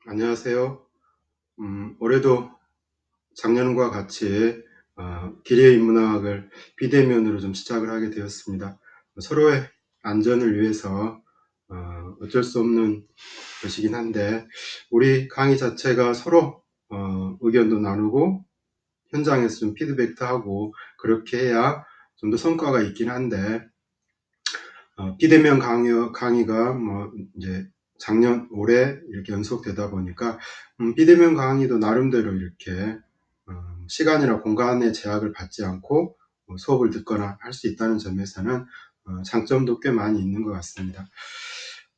안녕하세요. 올해도 작년과 같이 기레 인문학을 비대면으로 좀 시작을 하게 되었습니다. 서로의 안전을 위해서 어쩔 수 없는 것이긴 한데, 우리 강의 자체가 서로 의견도 나누고 현장에서 좀 피드백도 하고 그렇게 해야 좀 더 성과가 있긴 한데, 비대면 강의가 뭐 이제 작년 올해 이렇게 연속되다 보니까 비대면 강의도 나름대로 이렇게 시간이나 공간의 제약을 받지 않고 수업을 듣거나 할 수 있다는 점에서는 장점도 꽤 많이 있는 것 같습니다.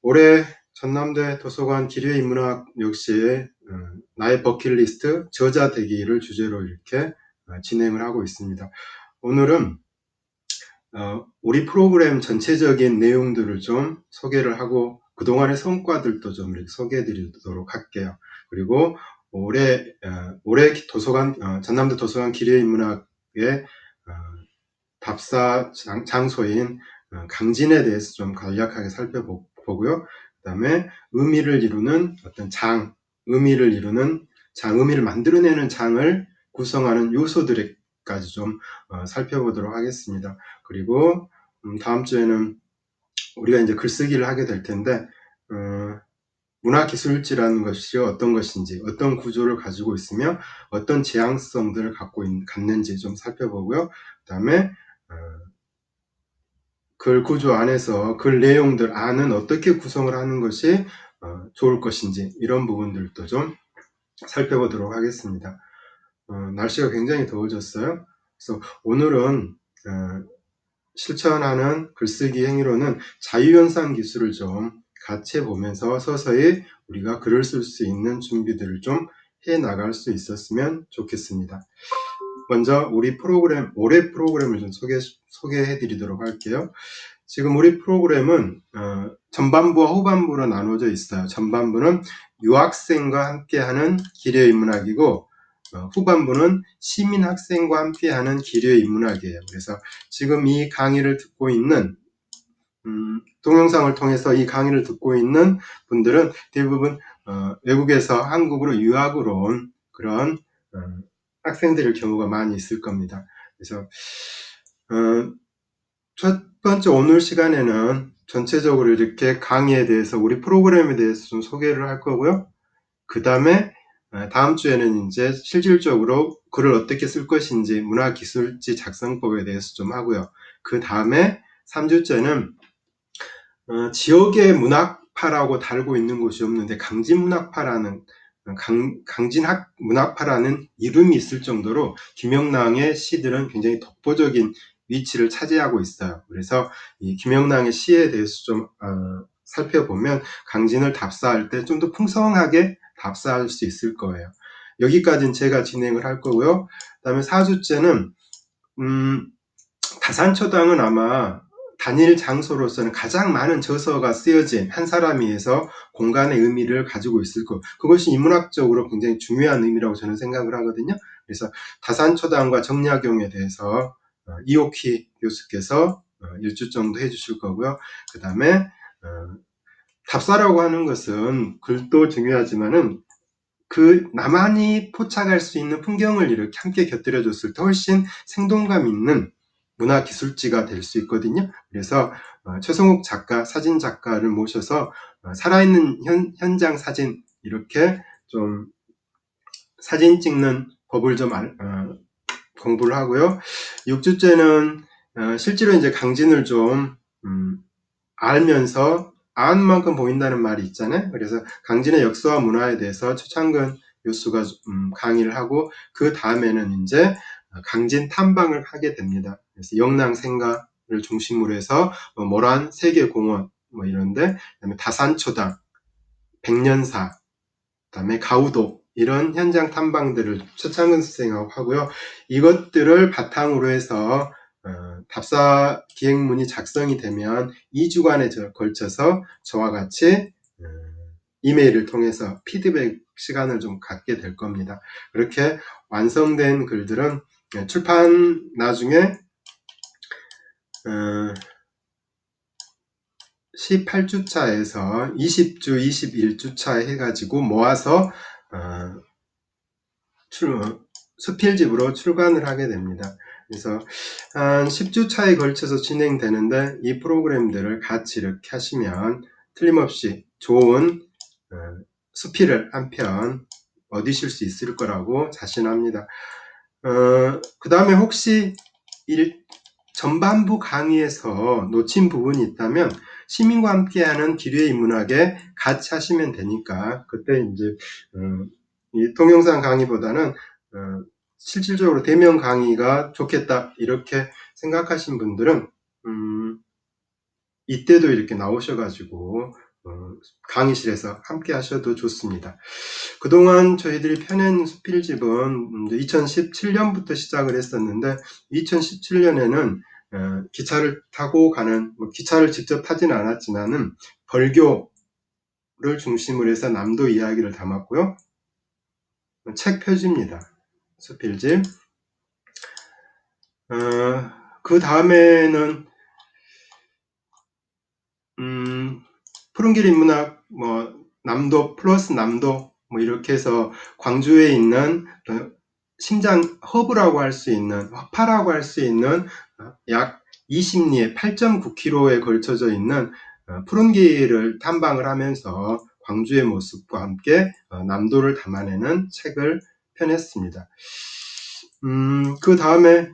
올해 전남대 도서관 기뢰 인문학 역시 나의 버킷리스트 저자 되기를 주제로 이렇게 진행을 하고 있습니다. 오늘은 우리 프로그램 전체적인 내용들을 좀 소개를 하고 그동안의 성과들도 좀 이렇게 소개해 드리도록 할게요. 그리고 올해 도서관 전남대 도서관 기뢰인문학의 답사 장소인 강진에 대해서 좀 간략하게 살펴보고요. 그 다음에 의미를 이루는 어떤 의미를 이루는 의미를 만들어내는 장을 구성하는 요소들까지 좀 살펴보도록 하겠습니다. 그리고 다음 주에는 우리가 이제 글쓰기를 하게 될 텐데 문화기술지라는 것이 어떤 것인지, 어떤 구조를 가지고 있으며 어떤 재앙성들을 갖는지 좀 살펴보고요. 그 다음에 글 구조 안에서 글 내용들 안은 어떻게 구성을 하는 것이 좋을 것인지, 이런 부분들도 좀 살펴보도록 하겠습니다. 날씨가 굉장히 더워졌어요. 그래서 오늘은 실천하는 글쓰기 행위로는 자유연상 기술을 좀 같이 보면서 서서히 우리가 글을 쓸 수 있는 준비들을 좀 해 나갈 수 있었으면 좋겠습니다. 먼저 우리 올해 프로그램을 좀 소개해 드리도록 할게요. 지금 우리 프로그램은 전반부와 후반부로 나눠져 있어요. 전반부는 유학생과 함께하는 기뢰인문학이고 후반부는 시민학생과 함께하는 기뢰인문학이에요. 그래서 지금 이 강의를 듣고 있는 동영상을 통해서 이 강의를 듣고 있는 분들은 대부분 외국에서 한국으로 유학으로 온 그런 학생들일 경우가 많이 있을 겁니다. 그래서 첫 번째 오늘 시간에는 전체적으로 이렇게 강의에 대해서 우리 프로그램에 대해서 좀 소개를 할 거고요. 그 다음에 다음 주에는 이제 실질적으로 글을 어떻게 쓸 것인지 문화기술지 작성법에 대해서 좀 하고요. 그 다음에 3주째는 지역의 문학파라고 다루고 있는 곳이 없는데 강진문학파라는 강진문학파라는 이름이 있을 정도로 김영랑의 시들은 굉장히 독보적인 위치를 차지하고 있어요. 그래서 이 김영랑의 시에 대해서 좀 살펴보면 강진을 답사할 때 좀 더 풍성하게 답사할 수 있을 거예요. 여기까지는 제가 진행을 할 거고요. 그 다음에 4주째는 다산초당은 아마 단일 장소로서는 가장 많은 저서가 쓰여진 한 사람이 해서 공간의 의미를 가지고 있을 것. 그것이 인문학적으로 굉장히 중요한 의미라고 저는 생각을 하거든요. 그래서 다산초당과 정약용에 대해서 이옥희 교수께서 1주 정도 해주실 거고요. 그 다음에 답사라고 하는 것은 글도 중요하지만은 그 나만이 포착할 수 있는 풍경을 이렇게 함께 곁들여줬을 때 훨씬 생동감 있는 문화기술지가 될 수 있거든요. 그래서 최성욱 작가, 사진 작가를 모셔서 살아있는 현장 사진, 이렇게 좀 사진 찍는 법을 좀 공부를 하고요. 6주째는 실제로 이제 강진을 좀 알면서 아는 만큼 보인다는 말이 있잖아요. 그래서 강진의 역사와 문화에 대해서 최창근 교수가 강의를 하고 그 다음에는 이제 강진 탐방을 하게 됩니다. 그래서 영랑생가를 중심으로 해서 모란 세계공원 뭐 이런데, 그다음에 다산초당, 백년사, 그다음에 가우도, 이런 현장 탐방들을 최창근 선생하고 하고요. 이것들을 바탕으로 해서 답사 기획문이 작성이 되면 2주간에 걸쳐서 저와 같이 이메일을 통해서 피드백 시간을 좀 갖게 될 겁니다. 그렇게 완성된 글들은 출판 나중에 18주차에서 20주, 21주차 해가지고 모아서 수필집으로 출간을 하게 됩니다. 그래서 한 10주차에 걸쳐서 진행되는데 이 프로그램들을 같이 이렇게 하시면 틀림없이 좋은 수필을 한 편 얻으실 수 있을 거라고 자신합니다. 그 다음에 혹시 전반부 강의에서 놓친 부분이 있다면 시민과 함께하는 기류의 인문학에 같이 하시면 되니까 그때 이제 이 동영상 강의보다는 실질적으로 대면 강의가 좋겠다 이렇게 생각하신 분들은 이때도 이렇게 나오셔가지고 강의실에서 함께 하셔도 좋습니다. 그동안 저희들이 펴낸 수필집은 2017년부터 시작을 했었는데 2017년에는 기차를 타고 가는, 기차를 직접 타지는 않았지만은 벌교를 중심으로 해서 남도 이야기를 담았고요. 책 표지입니다. 수필집. 그 다음에는 푸른길 인문학 남도 플러스 남도 이렇게 해서 광주에 있는 심장 허브라고 할 수 있는, 화파라고 할 수 있는 약 20리 8.9km에 걸쳐져 있는 푸른길을 탐방을 하면서 광주의 모습과 함께 남도를 담아내는 책을 펴냈습니다. 그 다음에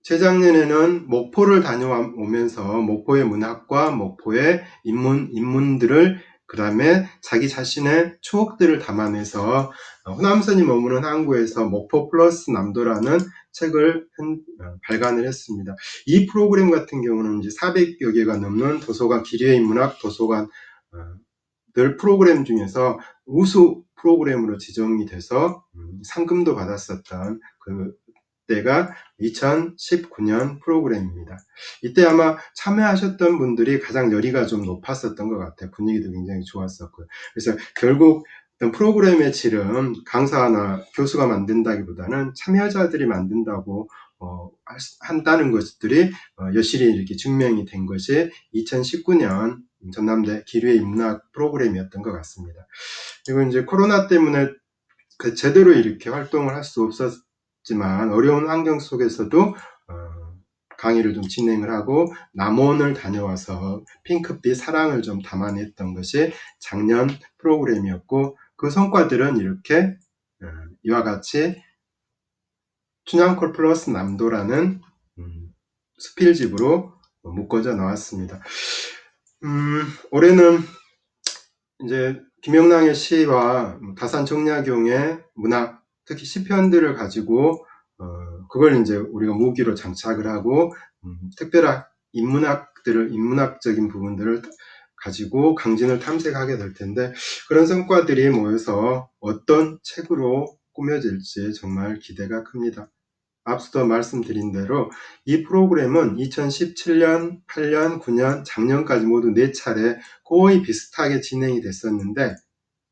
재작년에는 목포를 다녀오면서 목포의 문학과 목포의 인문들을, 그 다음에 자기 자신의 추억들을 담아내서 호남선이 머무는 항구에서 목포 플러스 남도라는 책을 발간을 했습니다. 이 프로그램 같은 경우는 이제 400여 개가 넘는 도서관, 기류의 인문학 도서관 늘 프로그램 중에서 우수 프로그램으로 지정이 돼서 상금도 받았었던 때가 2019년 프로그램입니다. 이때 아마 참여하셨던 분들이 가장 열의가 좀 높았었던 것 같아요. 분위기도 굉장히 좋았었고요. 그래서 결국 어떤 프로그램의 질은 강사나 교수가 만든다기보다는 참여자들이 만든다고 한다는 것들이 여실히 이렇게 증명이 된 것이 2019년 전남대 기류의 인문학 프로그램이었던 것 같습니다. 그리고 이제 코로나 때문에 제대로 이렇게 활동을 할 수 없었지만 어려운 환경 속에서도 강의를 좀 진행을 하고 남원을 다녀와서 핑크빛 사랑을 좀 담아냈던 것이 작년 프로그램이었고, 그 성과들은 이렇게 이와 같이 춘향콜 플러스 남도라는 수필집으로 묶어져 나왔습니다. 올해는 이제 김영랑의 시와 다산 정약용의 문학, 특히 시편들을 가지고 그걸 이제 우리가 무기로 장착을 하고 특별한 인문학적인 부분들을 가지고 강진을 탐색하게 될 텐데, 그런 성과들이 모여서 어떤 책으로 꾸며질지 정말 기대가 큽니다. 앞서도 말씀드린 대로 이 프로그램은 2017년, 8년, 9년, 작년까지 모두 4차례 거의 비슷하게 진행이 됐었는데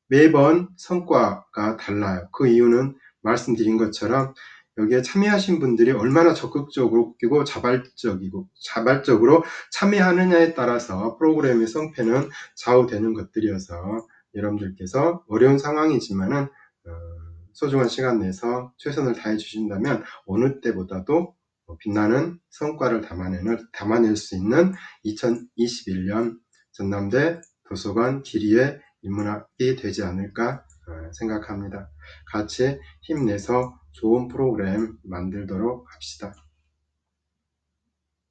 매번 성과가 달라요. 그 이유는 말씀드린 것처럼 여기에 참여하신 분들이 얼마나 적극적으로 끼고 자발적으로 참여하느냐에 따라서 프로그램의 성패는 좌우되는 것들이어서 여러분들께서 어려운 상황이지만은 소중한 시간 내서 최선을 다해 주신다면 어느 때보다도 빛나는 성과를 담아낼 수 있는 2021년 전남대 도서관 기리의 인문학이 되지 않을까 생각합니다. 같이 힘내서 좋은 프로그램 만들도록 합시다.